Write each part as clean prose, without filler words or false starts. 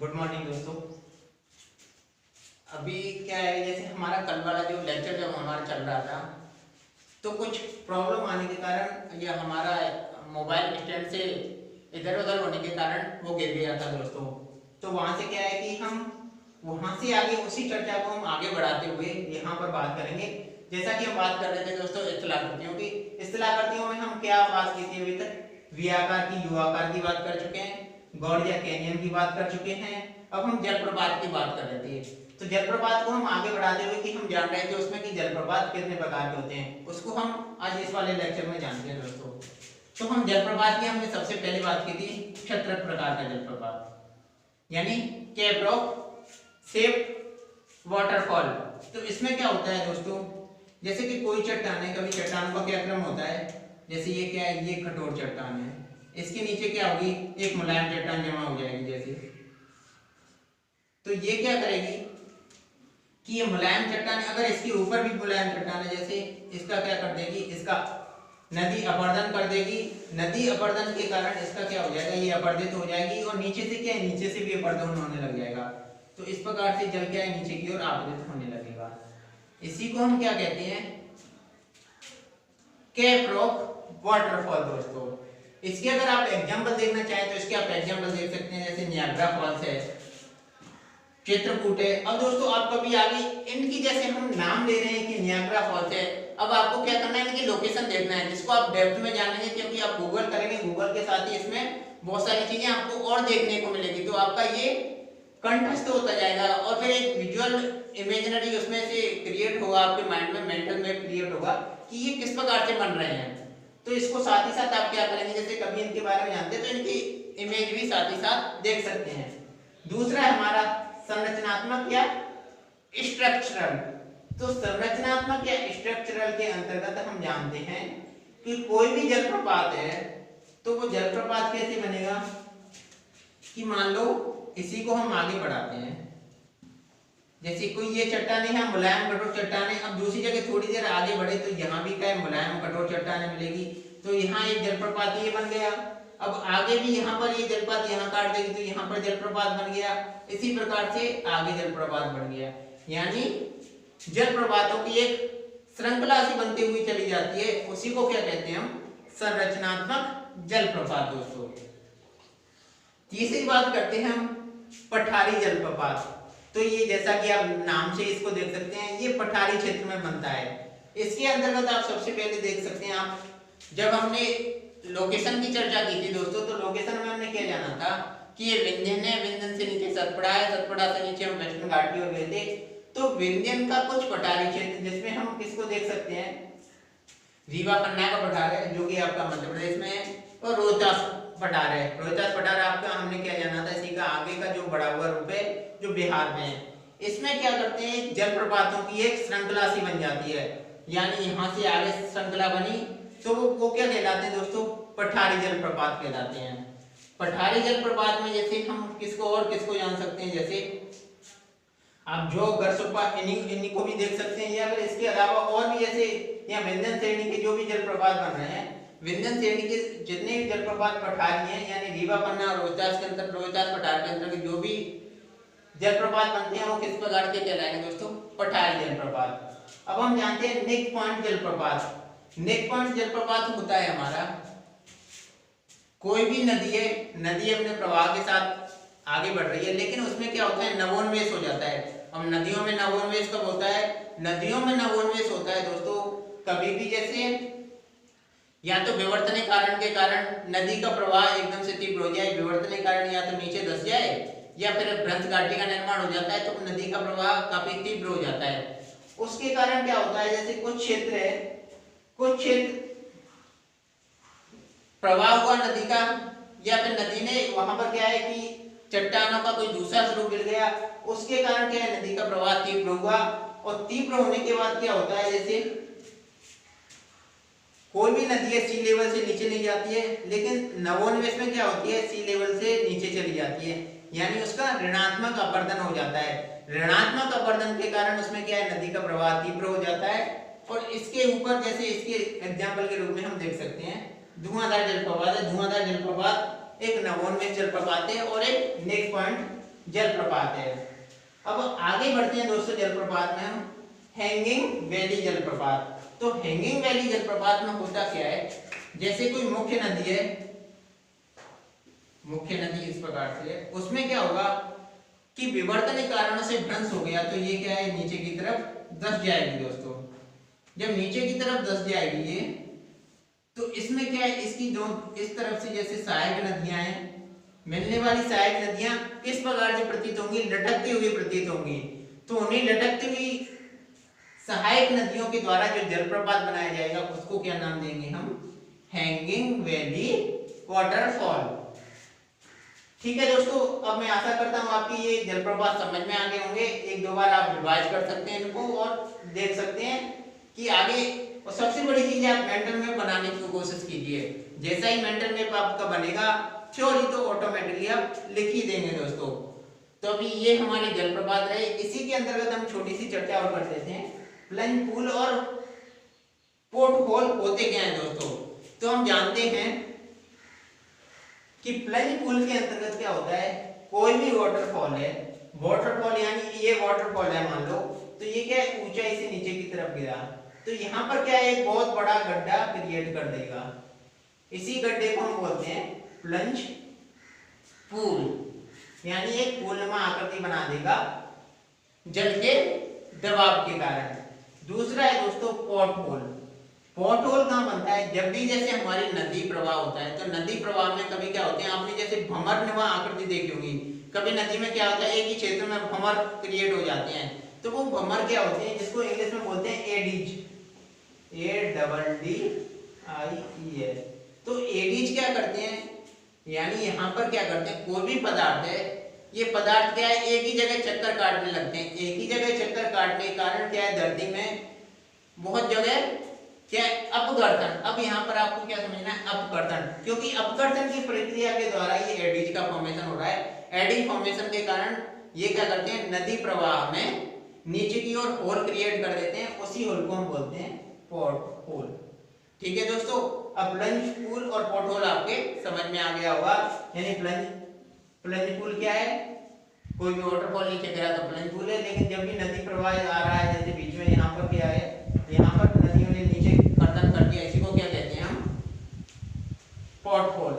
Good morning दोस्तों। अभी क्या है, जैसे हमारा कल वाला जो लेक्चर जब हमारा चल रहा था तो कुछ प्रॉब्लम आने के कारण या हमारा मोबाइल स्टैंड से इधर उधर होने के कारण वो गिर गया था दोस्तों। तो वहाँ से क्या है कि हम वहाँ से आगे उसी चर्चा को हम आगे बढ़ाते हुए यहाँ पर बात करेंगे। जैसा कि हम बात कर रहे थे दोस्तों इस्तिलाकृतियों की। इस्तिलाकृतियों में हम क्या बात की थी अभी तक? वी आकार की, यू आकार की बात कर चुके हैं, गौड़ या कैनियन की बात कर चुके हैं। अब हम जलप्रपात की बात कर रहे थे। तो जलप्रपात को हम आगे बढ़ाते हुए कि हम जान रहे थे उसमें कि जलप्रपात कितने प्रकार के होते हैं, उसको हम आज इस वाले लेक्चर में जानते हैं दोस्तों। तो हम जलप्रपात की हमने सबसे पहले बात की थी क्षत्रप प्रकार का जलप्रपात, यानी केप रॉक शेप वाटरफॉल। तो इसमें क्या होता है दोस्तों, जैसे कि कोई चट्टान है, कभी चट्टानों का क्या क्रम होता है, जैसे ये क्या है, ये कठोर चट्टान है, इसके नीचे क्या होगी, एक मुलायम चट्टान जमा हो जाएगी जैसे। तो ये क्या करेगी कि ये मुलायम चट्टान, अगर इसके ऊपर भी मुलायम चट्टान है जैसे, इसका क्या कर देगी, इसका नदी अपरदन कर देगी। नदी अपरदन के कारण इसका क्या हो जाएगा, ये अपरदित हो जाएगी और नीचे से क्या है, नीचे से भी अपरदन होने लग जाएगा। तो इस प्रकार से जल क्या है, नीचे की ओर आपतित होने लगेगा। इसी को हम क्या कहते हैं, केप रॉक वाटरफॉल दोस्तों। इसके अगर आप एग्जांपल देखना चाहें तो इसके आप एग्जांपल देख सकते हैं, जैसे नियाग्रा फॉल्स है, चित्रकूट है। अब दोस्तों आप कभी आगे इनकी, जैसे हम नाम ले रहे हैं कि नियाग्रा फॉल्स है, अब आपको क्या करना है, इनकी लोकेशन देखना है, जिसको आप डेप्थ में जानेंगे, क्योंकि आप गूगल करेंगे, गूगल के साथ ही इसमें बहुत सारी चीजें आपको और देखने को मिलेगी। तो आपका ये कंठस्थ होता जाएगा और फिर एक विजुअल इमेजिनरी उसमें से क्रिएट होगा, आपके माइंड में मेंटल मैप क्रिएट होगा कि ये किस प्रकार से बन रहे हैं। तो इसको साथ ही साथ आप क्या करेंगे, जैसे कभी इनके बारे में जानते हैं तो इनकी इमेज भी साथ ही साथ देख सकते हैं। दूसरा है हमारा संरचनात्मक या स्ट्रक्चरल। तो संरचनात्मक या स्ट्रक्चरल के अंतर्गत हम जानते हैं कि कोई भी जलप्रपात है तो वो जलप्रपात कैसे बनेगा, कि मान लो इसी को हम आगे बढ़ाते हैं, जैसे कोई ये चट्टाने हैं मुलायम कठोर चट्टाने, अब दूसरी जगह थोड़ी देर आगे बढ़े तो यहाँ भी क्या है, मुलायम कठोर चट्टाने मिलेगी। तो यहाँ एक जलप्रपात ये बन गया। अब आगे भी यहाँ पर ये जलप्रपात यहाँ काट देगी तो यहाँ पर जलप्रपात बन गया। इसी प्रकार से आगे जलप्रपात बन गया, यानी जलप्रपातों की एक श्रृंखला सी बनती हुई चली जाती है, उसी को क्या कहते हैं हम, संरचनात्मक जलप्रपात दोस्तों। तीसरी बात करते हैं हम पठारी जलप्रपात। तो ये जैसा कि आप नाम से इसको देख सकते हैं, ये पठारी क्षेत्र में बनता है। इसके अंतर्गत आप सबसे पहले देख सकते हैं, आप जब हमने लोकेशन की चर्चा की थी दोस्तों, तो लोकेशन में हमने क्या जाना था कि ये विंध्यन है, विंध्यन से नीचे सतपुड़ा है, सतपुड़ा से नीचे हम वेस्टर्न घाट की ओर गए थे। तो विंध्यन का कुछ पठारी क्षेत्र, जिसमें हम किसको देख सकते हैं, रीवा पन्ना का पठार है जो कि आपका मध्य प्रदेश में है, और रोहतास पठार है। रोहतास पठार आपका हमने क्या जाना था, इसी का आगे का जो बड़ा हुआ रूप है जो बिहार में है। इसमें क्या करते हैं, जलप्रपातों की एक श्रृंखला सी बन जाती है, यानी यहाँ से आगे श्रृंखला बनी तो वो क्या कहलाते हैं दोस्तों, पठारी जलप्रपात कहलाते हैं। पठारी जलप्रपात में जैसे हम किसको और किसको जान सकते हैं, जैसे आप जो गरसुप्पा इन्हीं को भी देख सकते हैं, या फिर इसके अलावा और भी जैसे या विंध्यन श्रेणी के जो भी जलप्रपात बन रहे हैं, विंध्यन श्रेणी के जितने भी जलप्रपात पठारी हैं, यानी रीवा पन्ना और रोहतास के अंतर, रोहतास पठार के अंतर जो भी जलप्रपात बनते हैं वो किस प्रकार के कहलाएंगे दोस्तों, पठारी जलप्रपात। अब हम जानते हैं नेक पॉइंट जलप्रपात। नेक पॉइंट जलप्रपात होता है हमारा, कोई भी नदी है, नदी अपने प्रवाह के साथ आगे बढ़ रही है, लेकिन उसमें क्या होता है, नवोन्मेष हो जाता है। अब नदियों में नवोन्मेष कब होता है, नदियों में नवोन्मेष होता है दोस्तों कभी भी, जैसे या तो विवर्तन कारण के कारण नदी का प्रवाह एकदम से तीव्र हो जाए, विवर्तन कारण या तो नीचे धंस जाए, या फिर भ्रंश घाटी का निर्माण हो जाता है तो नदी का प्रवाह काफी तीव्र हो जाता है। उसके कारण क्या होता है, जैसे कुछ क्षेत्र है, कुछ क्षेत्र प्रवाह हुआ नदी का, या फिर नदी ने वहां पर क्या है कि चट्टानों का कोई दूसरा स्वरूप गिर गया, उसके कारण क्या है, नदी का प्रवाह तीव्र हुआ। और तीव्र होने के बाद क्या होता है, जैसे कोई भी नदी है सी लेवल से नीचे नहीं जाती है, लेकिन नवोन्मेष में क्या होती है, सी लेवल से नीचे चली जाती है, यानी उसका ऋणात्मक अपरदन हो जाता है। ऋणात्मक अपरदन के कारण उसमें क्या है, नदी का प्रवाह तीव्र हो जाता है। और इसके ऊपर जैसे इसके एग्जाम्पल के रूप में हम देख सकते हैं धुआंधार जलप्रपात है। धुआंधार जलप्रपात एक नवोन्मेष जलप्रपात है और एक नेक पॉइंट जलप्रपात है। अब आगे बढ़ते हैं दोस्तों जलप्रपात में हम, हैंगिंग वैली जलप्रपात। तो हैंगिंग वैली जलप्रपात में होता क्या है, जैसे कोई मुख्य नदी है, मुख्य नदी इस प्रकार से है, उसमें क्या होगा कि विवर्तन के कारणों से भ्रंश हो गया, तो ये क्या है नीचे की तरफ धंस जाएगी दोस्तों। जब नीचे की तरफ धंस जाएगी ये, तो इसमें क्या है, इसकी जो इस तरफ से जैसे सहायक नदियां हैं, मिलने वाली सहायक नदियां किस प्रकार से प्रतीत होंगी, लटकती हुई प्रतीत होंगी। तो उन्हीं लटकती हुई सहायक नदियों के द्वारा जो जलप्रपात बनाया जाएगा उसको क्या नाम देंगे हम, हैंगिंग वैली वाटरफॉल। ठीक है दोस्तों, अब मैं आशा करता हूँ आपकी ये जलप्रपात समझ में आ गए होंगे। एक दो बार आप रिवाइज कर सकते हैं इनको और देख सकते हैं कि आगे। और सबसे बड़ी चीज है आप मेंटल मैप बनाने की कोशिश कीजिए। जैसा ही मेंटल मैप आपका बनेगा, थ्योरी तो ऑटोमेटिकली आप लिख ही देंगे दोस्तों। तो अभी ये हमारे जलप्रपात रहे, इसी के अंतर्गत हम छोटी सी चर्चा और कर देते हैं। प्लंज पूल और पोर्ट होल होते क्या है दोस्तों। तो हम जानते हैं कि प्लंज पूल के अंतर्गत क्या होता है, कोई भी वाटरफॉल है, वाटरफॉल यानी ये वाटरफॉल है मान लो, तो ये क्या है ऊंचाई से नीचे की तरफ गिरा, तो यहाँ पर क्या है एक बहुत बड़ा गड्ढा क्रिएट कर देगा। इसी गड्ढे को हम बोलते हैं प्लंज पूल, यानी एक पूलनुमा आकृति बना देगा जल के दबाव के कारण। दूसरा है दोस्तों पोर्ट होल। पोर्ट होल कहाँ बनता है, जब भी जैसे हमारी नदी प्रवाह होता है, तो नदी प्रवाह में कभी क्या होते हैं, आपने जैसे भंवरनुमा आकृति देखी होगी, कभी नदी में क्या होता है एक ही क्षेत्र में भंवर क्रिएट हो जाते हैं, तो वो भंवर क्या होते हैं, जिसको इंग्लिश में बोलते हैं एडीज, ADDIES। तो एडीज क्या करते हैं, यानी यहाँ पर क्या करते हैं, कोई भी पदार्थ है, ये पदार्थ क्या है एक ही जगह चक्कर काटने लगते हैं। एक ही जगह चक्कर काटने के कारण क्या है, धरती में बहुत जगह क्या है अपकर्षण। अब यहाँ पर आपको क्या समझना है, अपकर्षण, क्योंकि अपकर्षण की प्रक्रिया के द्वारा ये एडीज का फॉर्मेशन हो रहा है। एडीज फॉर्मेशन के कारण ये क्या करते हैं, नदी प्रवाह में नीचे की ओर होल क्रिएट कर देते हैं, उसी होल को हम बोलते हैं पोर्ट होल। ठीक है दोस्तों, अब प्लंज पूल और पोर्ट होल आपके समझ में आ गया होगा। यानी प्लंज पूल क्या है, कोई भी वाटरफॉल नीचे गिरा तो प्लंज पूल है, लेकिन जब भी नदी प्रवाह आ रहा है, जैसे बीच में यहाँ पर क्या है, यहाँ पर नदियों ने नीचे कर्तन कर दिया, इसी को क्या कहते हैं हम, पोर्ट होल।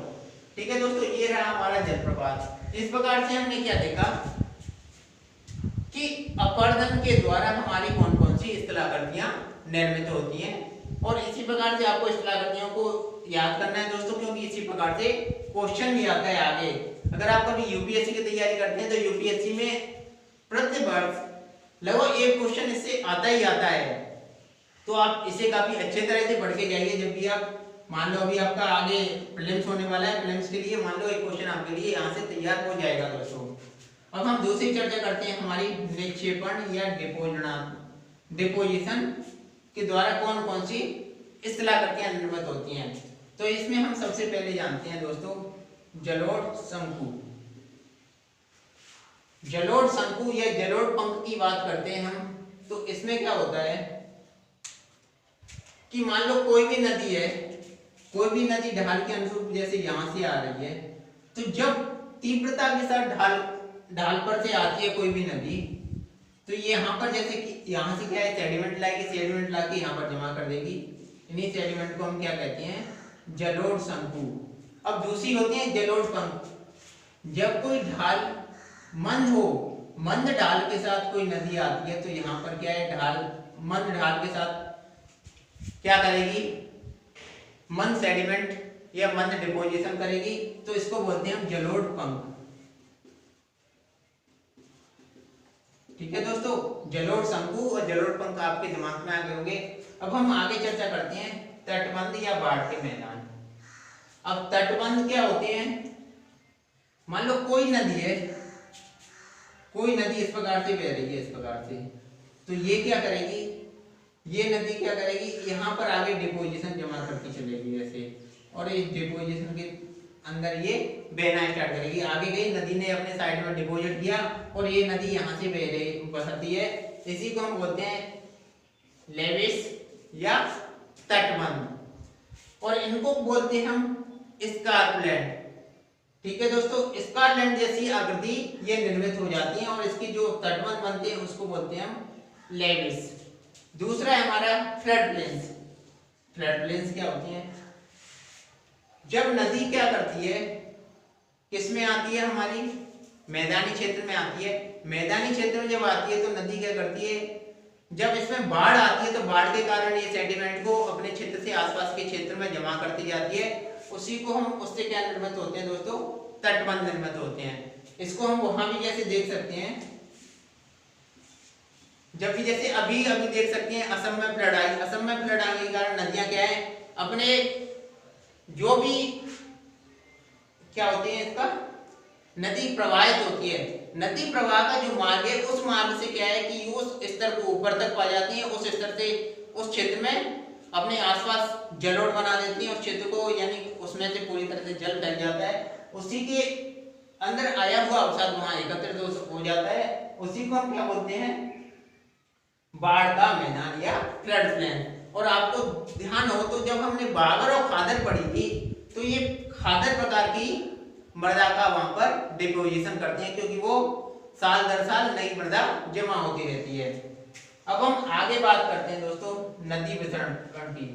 ठीक है दोस्तों, ये रहा हमारा जलप्रपात। इस प्रकार से हमने क्या देखा कि अपरदन के द्वारा हमारी कौन कौन सी स्थलाकृतियां निर्मित होती हैं, और इसी प्रकार से आपको स्थलाकृतियों को याद करना है दोस्तों, क्योंकि इसी प्रकार से क्वेश्चन भी आता है आगे। अगर आप कभी यूपीएससी की तैयारी करते हैं तो यूपीएससी में प्रति वर्ष लगभग एक क्वेश्चन इससे आता ही आता है, तो आप इसे काफी अच्छे तरह से पढ़ के जाइए। जब भी आप मान लो अभी आपका आगे प्रीलिम्स होने वाला है, प्रीलिम्स के लिए मान लो एक क्वेश्चन आपके लिए यहाँ से तैयार हो जाएगा दोस्तों। अब हम दूसरी चर्चा करते हैं हमारी निक्षेपण या डिपोजिशन के द्वारा कौन कौन सी स्थलाकृतियां निर्मित होती हैं। तो इसमें हम सबसे पहले जानते हैं दोस्तों जलोढ़ शंकु। जलोढ़ शंकु या जलोढ़ पंख की बात करते हैं हम, तो इसमें क्या होता है कि मान लो कोई भी नदी है, कोई भी नदी ढाल के अनुरूप जैसे यहाँ से आ रही है, तो जब तीव्रता के साथ ढाल पर से आती है कोई भी नदी, तो ये यहाँ पर जैसे कि यहाँ से क्या है सेडिमेंट लाएगी, सेडिमेंट ला के यहाँ पर जमा कर देगी। इन्हीं सेडिमेंट को हम क्या कहते हैं, जलोढ़ शंकु। अब दूसरी होती है जलोढ़ पंख। जब कोई ढाल मंद हो, मंद ढाल के साथ कोई नदी आती है, तो यहाँ पर क्या है ढाल मंद ढाल के साथ क्या करेगी, मंद सेडिमेंट या मंद डिपोजिशन करेगी, तो इसको बोलते हैं हम जलोढ़ पंख। ठीक है दोस्तों, जलोढ़ शंकु और जलोढ़ पंख आपके दिमाग में आ गए होंगे। अब हम आगे चर्चा करते हैं तटबंध या बाढ़ के मैदान। अब तटबंध क्या होते हैं, मान लो कोई नदी है, कोई नदी इस प्रकार से बह रही है, इस प्रकार से, तो ये क्या करेगी, ये नदी क्या करेगी, यहाँ पर आगे डिपोजिशन जमा करती चलेगी ऐसे, और इस डिपोजिशन के अंदर ये बहना स्टार्ट करेगी। आगे गई नदी ने अपने साइड में डिपोजिट किया और ये नदी यहाँ से बह रही बसती है, इसी को हम बोलते हैं लेविस या तटबंध, और इनको बोलते हैं हम स्कारपलैट। ठीक है दोस्तों, स्कॉटलैंड जैसी आकृति ये निर्मित हो जाती है और इसकी जो तटबंध बनते हैं उसको बोलते हैं हम लेविस। दूसरा है हमारा फ्लड प्लेन्स। फ्लड प्लेन्स क्या होती हैं? जब नदी क्या करती है, किस में आती है, हमारी मैदानी क्षेत्र में आती है। मैदानी क्षेत्र में जब आती है तो नदी क्या करती है, जब इसमें बाढ़ आती है तो बाढ़ के कारण ये सेडिमेंट को अपने क्षेत्र से आसपास के क्षेत्र में जमा करती जाती है। उसी को हम, उससे क्या निर्मित होते हैं दोस्तों, तटबंध निर्मित होते हैं। इसको हम वहां भी जैसे देख सकते हैं, जब भी जैसे अभी अभी देख सकते हैं असम में फ्लड आई। असम में फ्लड आने के कारण नदियां क्या है, अपने जो भी क्या होती है, इसका नदी प्रवाहित होती है। नदी प्रवाह का जो मार्ग है उस मार्ग से क्या है कि उस स्तर को ऊपर तक पा जाती है, उस स्तर से उस क्षेत्र में अपने आसपास जलोढ़ बना देती है उस क्षेत्र को, यानी उसमें से पूरी तरह से जल फैल जाता है। उसी के अंदर आया हुआ अवसाद वहां एकत्रित हो जाता है। उसी को हम क्या बोलते हैं, बाढ़ का मैदान या फ्लड प्लेन। और आपको ध्यान हो तो जब हमने बागर और खादर पढ़ी थी तो ये खादर प्रकार की मृदा का वहां पर डिपोजिशन करते हैं, क्योंकि वो साल दर साल नई मृदा जमा होती रहती है। अब हम आगे बात करते हैं दोस्तों नदी वितरण की।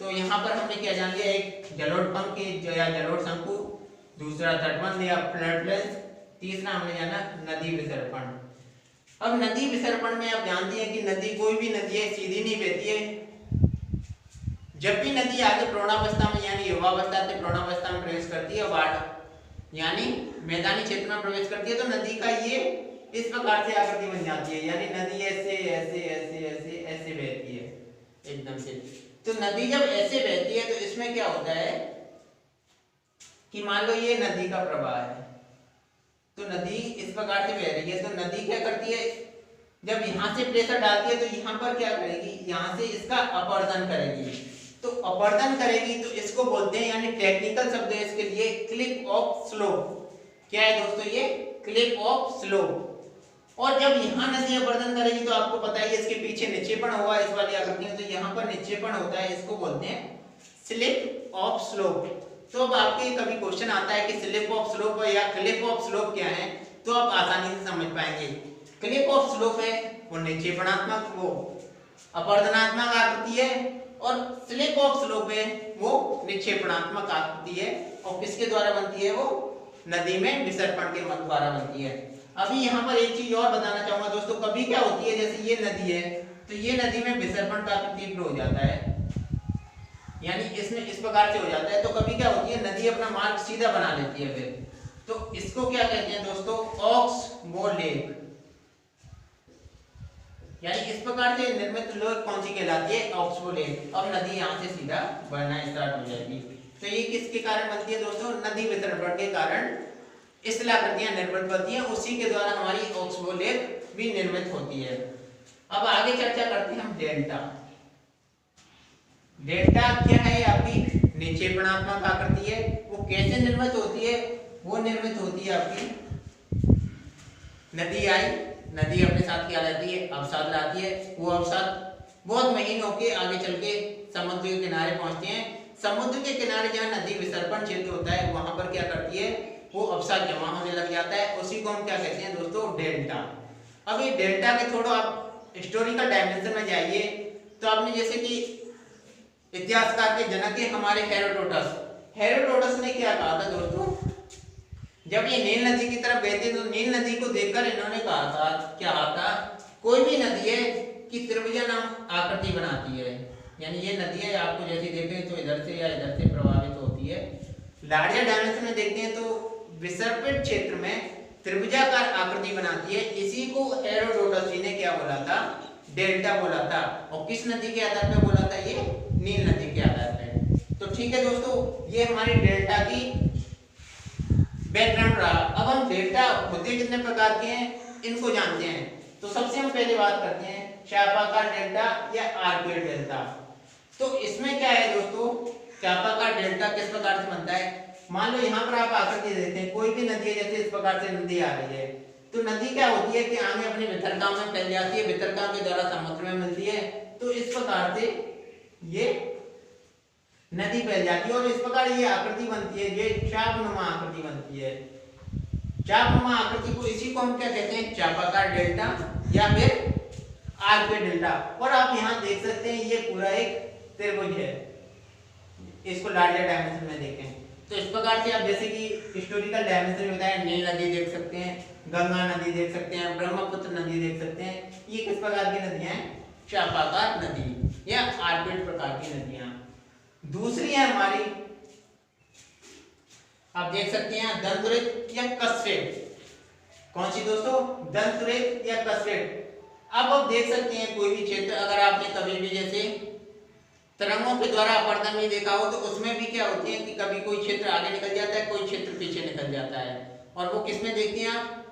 तो यहाँ पर हमने क्या जान लिया, एक जलोढ़ पंख या जलोढ़ शंकु, दूसरा तटबंध या फ्लड प्लेन्स, तीसरा हमने जाना नदी विसर्पण। अब नदी विसर्पण में आप जानते हैं कि नदी, कोई भी नदी है सीधी नहीं बहती है। जब भी नदी आगे प्रौढ़ावस्था में यानी युवावस्था से प्रौढ़ावस्था में प्रवेश करती है, बाढ़ यानी मैदानी क्षेत्र में प्रवेश करती है, तो नदी का ये इस प्रकार से आकृति बन जाती है, यानी नदी ऐसे ऐसे ऐसे ऐसे ऐसे बहती है एकदम से। तो नदी जब ऐसे बहती है तो इसमें क्या होता है कि मान लो ये नदी का प्रवाह है, तो नदी इस प्रकार से बह रही है, तो नदी क्या करती है, जब यहाँ से प्रेशर डालती है तो यहाँ पर क्या करेगी, यहाँ से इसका अपवर्तन करेगी। तो अपवर्तन करेगी तो इसको बोलते हैं, यानी टेक्निकल शब्द है इसके लिए, क्लिप ऑफ स्लोप। क्या है दोस्तों, ये क्लिप ऑफ स्लोप। और जब यहाँ नदी अपवर्तन करेगी तो आपको पता है इसके पीछे निक्षेपण होगा इस वाली आकृति में, तो यहाँ पर निक्षेपण होता है, इसको बोलते हैं स्लिप ऑफ स्लोप। तो अब आपके कभी क्वेश्चन आता है कि स्लिप ऑफ स्लोप या क्लिप ऑफ स्लोप क्या है, तो आप आसानी से समझ पाएंगे। क्लिप ऑफ स्लोप है वो निक्षेपणात्मक, वो अपवर्तनात्मक आकृति है, और स्लिप ऑफ स्लोप है वो निक्षेपणात्मक आकृति है। और किसके द्वारा बनती है, वो नदी में विसर्पण के द्वारा बनती है। अभी यहाँ पर एक चीज और बताना चाहूंगा दोस्तों, कभी क्या होती है, जैसे ये नदी है तो ये नदी में विसर्पण काफी तीव्र हो जाता है, यानी इसमें इस प्रकार से हो जाता है। तो कभी क्या होती है, नदी अपना मार्ग सीधा बना लेती है फिर, तो इसको क्या कहते हैं दोस्तों, ऑक्सबो लेक। यानी इस प्रकार से निर्मित लेक कौन सी कहलाती है, ऑक्सबो लेक। अब नदी यहाँ से सीधा बढ़ना स्टार्ट हो जाएगी। तो ये किसके कारण बनती है दोस्तों, नदी विसर्पण के कारण स्थलाकृतियां निर्मित होती हैं, उसी के द्वारा हमारी ऑक्सबो लेक भी निर्मित होती है। अब आगे चर्चा करते हैं हम डेल्टा। डेल्टा क्या है, आपकी निक्षेपणात्मक आकृति है। वो कैसे निर्मित होती है, वो निर्मित होती है आपकी नदी आई, नदी अपने साथ क्या लाती है, अवसाद लाती है। वो अवसाद बहुत महीन होके आगे चल के समुद्र के किनारे पहुंचते हैं। समुद्र के किनारे जहाँ नदी विसर्पण क्षेत्र होता है वहां पर क्या करती है, वो अवसाद जमा होने लग जाता है, उसी को हम क्या कहते हैं दोस्तों, डेल्टा। अब ये डेल्टा के थोड़ा आप हिस्टोरिकल डायमेंशन में जाइए तो आपने जैसे कि इतिहासकार के जनक है हमारे हेरोडोटस ने क्या कहा था दोस्तों, जब ये नील नदी की तरफ गए थे तो नील नदी को देखकर इन्होंने कहा था, क्या था, कोई भी नदी है कि त्रिभुजा नाम आकृति बनाती है, यानी ये नदी है आपको जैसे देखें तो इधर से या इधर से प्रभावित होती है। लार्जर डायमेंशन में देखते हैं तो विसर्पित क्षेत्र में त्रिभुजाकार आकृति बनाती है। इसी को हेरोडोटस जी ने क्या बोला था, डेल्टा बोला था। और किस नदी के आधार पर बोला था, ये नील नदी के आधार पर। तो ठीक है दोस्तों, ये हमारी डेल्टा की बैकग्राउंड रहा। अब हम डेल्टा होते कितने प्रकार के हैं इनको जानते हैं। तो सबसे हम पहले बात करते हैं चापाकार डेल्टा या आर्कुएट डेल्टा। तो इसमें क्या है दोस्तों, चापाकार डेल्टा किस प्रकार से बनता है, मान लो यहाँ पर आप आकृति देखते हैं, कोई भी नदी है, जैसे इस प्रकार से नदी आ रही है, तो नदी क्या होती है कि आगे अपने वितरकाम में फैल जाती है, वितरकाम के द्वारा समुद्र में मिलती है। तो इस प्रकार से ये नदी फैल जाती है और इस प्रकार ये आकृति बनती है, ये चापनुमा आकृति बनती है। चापनुमा आकृति को, इसी को हम क्या कहते हैं, चापाकार डेल्टा या फिर आर्क डेल्टा। और आप यहाँ देख सकते हैं ये पूरा एक त्रिभुज है, इसको लार्जर डायमेंशन में देखें तो इस प्रकार से आप जैसे कि हिस्टोरिकल डायमेंशन होता है, नील नदी देख सकते हैं, गंगा नदी देख सकते हैं, ब्रह्मपुत्र नदी देख सकते हैं। ये किस प्रकार की नदियां हैं, चापाकार नदी या आर्किड प्रकार की नदियां। दूसरी है हमारी, आप देख सकते हैं दंतुरित या कस्फेट। कौन सी दोस्तों, दंतुरित या कस्फेट। अब आप देख सकते हैं कोई भी क्षेत्र, अगर आपने कभी भी जैसे तरंगों के द्वारा अपवर्तन में देखा हो तो उसमें भी क्या होती है कि कभी कोई क्षेत्र आगे निकल जाता है, कोई क्षेत्र पीछे निकल जाता है। और वो किसमें देखते हैं आप,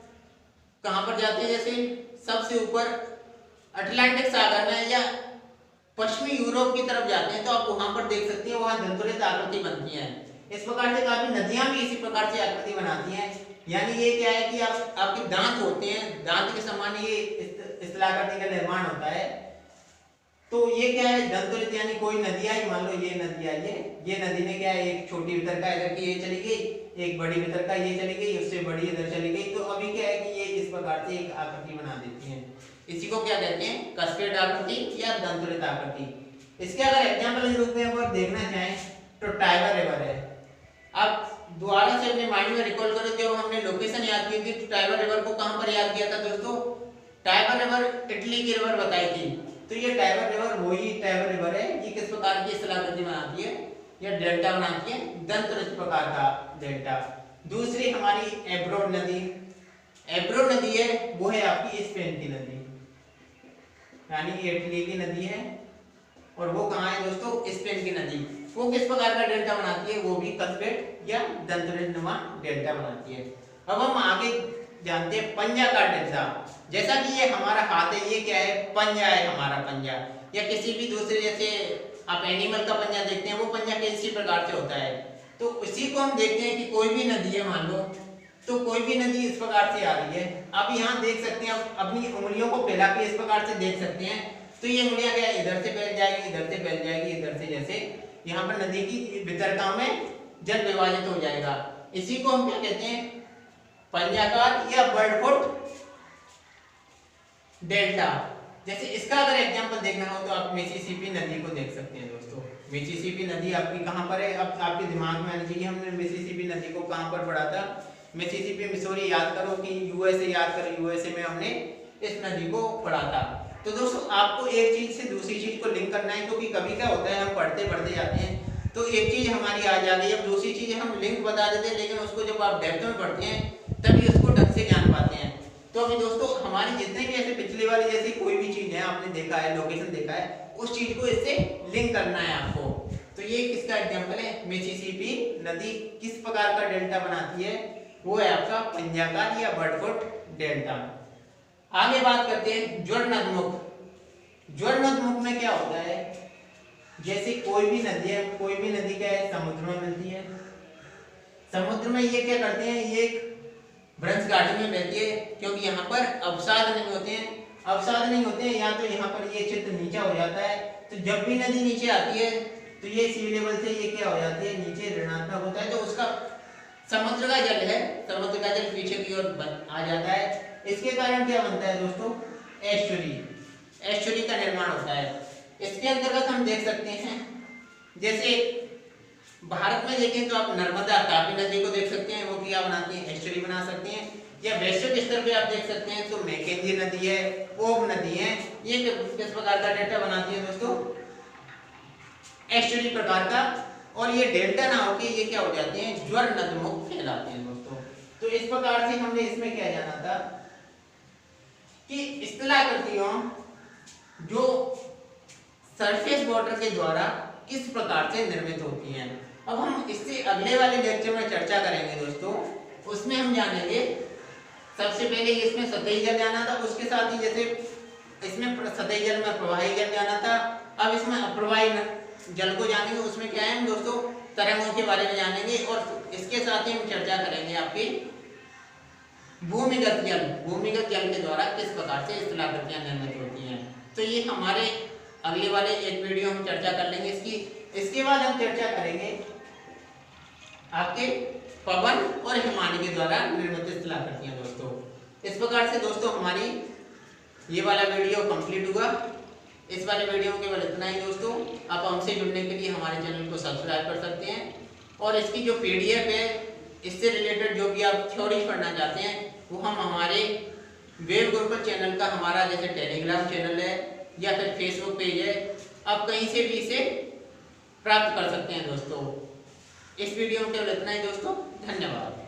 कहां पर जाते हैं, जैसे सबसे ऊपर अटलांटिक सागर में या पश्चिमी यूरोप की तरफ जाते हैं तो आप वहां पर देख सकते हैं वहां दंतुरित आकृति बनती है। इस प्रकार से काफी नदियां भी इसी प्रकार से आकृति बनाती हैं। यानी ये क्या है कि आपके दांत होते हैं, दांत के समान ये स्थलाकृति का निर्माण होता है। तो ये क्या है, दंतुरित यानी कोई नदी आई, मान लो ये नदी आई है, ये नदी ने क्या है, एक छोटी वितरका इधर की ये चली गई, एक बड़ी वितरका ये चली गई, उससे बड़ी इधर चली गई। तो अभी क्या है कि ये इस प्रकार से एक आकृति बना देती है। इसी को क्या कहते हैं, कस्फेट आकृति या दंतुरित आकृति। इसके अगर एग्जाम्पल के रूप में अगर देखना चाहें तो टाइगर रिवर है। आप दोबारा से अपने माइंड में रिकॉल करो, जब हमने लोकेशन याद की थी तो टाइगर रिवर को कहां पर याद किया था दोस्तों, टाइगर रिवर इटली की रिवर बताई थी। तो ये टाइगर रिवर वही टाइगर रिवर है, ये किस प्रकार की स्थलाकृति बनाती है, ये डेल्टा बनाती है, दंतुरित प्रकार का डेल्टा। दूसरी हमारी एब्रो नदी, एब्रो नदी है वो है आपकी स्पेन की नदी, यानी इटली की नदी है और वो कहाँ है दोस्तों, स्पेन की नदी। वो किस प्रकार का डेल्टा बनाती है, वो भी कस्फेट या दंतुरित नुमा डेल्टा बनाती है। अब हम आगे जानते हैं पंजा का डेल्टा। जैसा कि ये हमारा हाथ है, ये क्या है, पंजा है हमारा पंजा, या किसी भी दूसरे जैसे आप एनिमल का पंजा देखते हैं वो पंजा किसी प्रकार से होता है। तो इसी को हम देखते हैं कि कोई भी नदी है, मान लो तो कोई भी नदी इस प्रकार से आ रही है। आप यहाँ देख सकते हैं, अपनी उंगलियों को फैला के इस प्रकार से देख सकते हैं। तो ये उंगलियां क्या इधर से फैल जाएगी, इधर से फैल जाएगी, इधर से, जैसे यहाँ पर नदी की वितरका में जल विभाजित हो जाएगा। इसी को हम क्या कहते हैं, पंजाकार या बर्डफुट डेल्टा। जैसे इसका अगर एग्जांपल देखना हो तो आप मिसिसिपी नदी को देख सकते हैं दोस्तों। मिसिसिपी नदी आपकी कहाँ पर है, अब आपके दिमाग में आनी चाहिए, हमने मिसिसिपी नदी को कहाँ पर पढ़ा था, मिसिसिपी मिसौरी याद करो कि यूएसए याद करो, यूएसए में हमने इस नदी को पढ़ा था। तो दोस्तों आपको एक चीज से दूसरी चीज को लिंक करना है, क्योंकि कभी क्या होता है हम पढ़ते पढ़ते जाते हैं तो एक चीज हमारी आ जाती है, अब दूसरी चीज हम लिंक बता देते हैं, लेकिन उसको जब आप डेप्थ में पढ़ते हैं तभी उसको ढंग से जान पाते हैं। तो अभी दोस्तों हमारी जितने भी ऐसे पिछले वाली जैसी कोई भी चीज है आपने देखा है, लोकेशन देखा है, उस चीज को इससे लिंक करना है आपको। तो ये किसका एग्जांपल है, मिसिसिपी नदी किस प्रकार का डेल्टा बनाती है, वो है आपका पंजाकार या बर्डफुट डेल्टा। आगे बात करते हैं ज्वरनदमुख। ज्वरनदमुख में क्या होता है, जैसे कोई भी नदी है, कोई भी नदी क्या है, समुद्र में मिलती है। समुद्र में ये क्या करते हैं, ये भ्रंश घाटी में बहती है, क्योंकि यहाँ पर अवसाद नहीं होते हैं, अवसाद नहीं होते हैं, या तो यहाँ पर ये क्षेत्र नीचा हो जाता है। तो जब भी नदी नीचे आती है तो ये सी लेवल से ये क्या हो जाती है, नीचे ऋणात्मक होता है, तो उसका समुद्र का जल है, समुद्र का जल पीछे की ओर आ जाता है। इसके कारण क्या बनता है दोस्तों, एस्चुरी, एस्चुरी का निर्माण होता है। इसके अंतर्गत हम देख सकते हैं, जैसे भारत में देखें तो आप नर्मदा तापी नदी को देख सकते हैं, वो क्या बनाती है, एस्चुरी बना सकते हैं। या वैश्विक स्तर पे आप देख सकते हैं तो मैकेंजी नदी है, ओब नदी है, ये किस प्रकार का डेल्टा बनाती है दोस्तों, एस्चुरी प्रकार का। और ये डेल्टा ना होके ये क्या हो जाते हैं, ज्वरनदमुख कहलाते हैं दोस्तों। तो इस प्रकार से हमने इसमें क्या जाना था कि स्थलाकृतियों जो सरफेस वाटर के द्वारा किस प्रकार से निर्मित होती हैं। अब हम इससे अगले वाले लेक्चर में चर्चा करेंगे दोस्तों, उसमें हम जानेंगे सबसे पहले इसमें सतही जल जाना था, उसके साथ ही जैसे इसमें सतही जल में प्रवाही जल जाना था, अब इसमें अप्रवाही जल को जानेंगे। उसमें क्या है हम दोस्तों, तरंगों के बारे में जानेंगे, और इसके साथ ही हम चर्चा करेंगे आपकी भूमिगत जल, भूमिगत जल के द्वारा किस प्रकार से स्थलाकृतियां निर्मित होती हैं। तो ये हमारे अगले वाले एक वीडियो हम चर्चा कर लेंगे इसकी। इसके बाद हम चर्चा करेंगे आपके पवन और हिमानी के द्वारा निर्मित स्थलाकृतियां दोस्तों। इस प्रकार से दोस्तों हमारी ये वाला वीडियो कंप्लीट हुआ। इस वाले वीडियो में केवल इतना ही दोस्तों। आप हमसे जुड़ने के लिए हमारे चैनल को सब्सक्राइब कर सकते हैं और इसकी जो PDF है, इससे रिलेटेड जो भी आप थ्योरी पढ़ना चाहते हैं वो हम हमारे वेब गुरुकुल चैनल का, हमारा जैसे टेलीग्राम चैनल है या फिर फेसबुक पेज है, आप कहीं से भी इसे प्राप्त कर सकते हैं दोस्तों। इस वीडियो में केवल इतना ही दोस्तों। धन्यवाद।